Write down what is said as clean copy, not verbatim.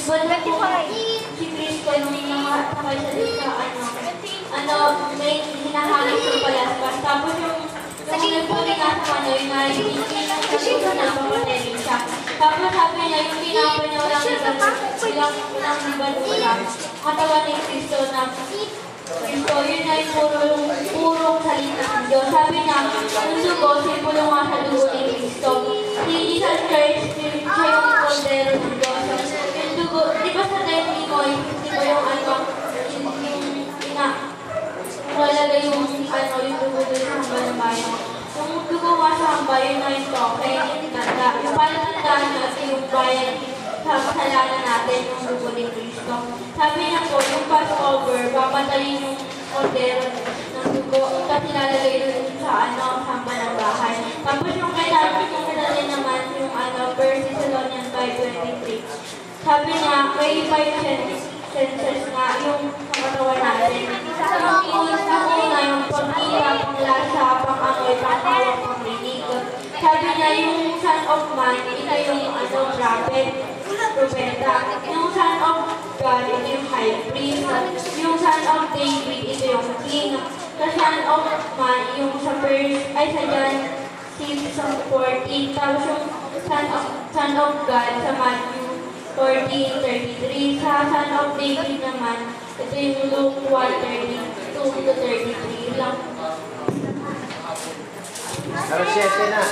Wala po si Cristo nung nakasakay siya sa may hinahanap yung palaspas. Tapos yung nagpuli nga sa yung narinig niya na papatelin siya. Tapos sabi niya, yung tinapay niya walang liban wala. Katawan ni Cristo na Cristo, yun ay purong salita ng Diyos. Sabi niya, yung dugo, simbolo nga sa dugo ni Cristo. Si Jesus Christ, siya yung kondero ng Diyos. Yung dugo, di ba sa testimony, di ba yung lalagay yung dugo doon sa hamba ng bayan. Yung dugo nga sa hamba, yun na yung toke, yung tanda. Yung palatandaan niya at yung bayan sa kasalanan natin, yung dugo ni Cristo. Sabi niya po, yung Passover, papatayin yung kondero ng dugo kasi lalagay doon sa hamba ng bahay. Tapos yung medallion naman, yung 1 Thessalonians 5:23. Sabi niya, may 5 senses nga yung katawan natin. Yung una, yung pag-iyak, pang-lasa, pang-amoy, pang-hawak, pang-rinig. Sabi niya, yung Son of Man, ito yung prophet, propeta. Yung Son of God, ito yung high priest. Yung Son of David, ito yung king. The Son of Man, yung sa John 6:14. Tapos yung Son of God sa Matthew 14:33. Sa Son of David naman, ito yung Luke 1:32-33 lang. Alas 7 na.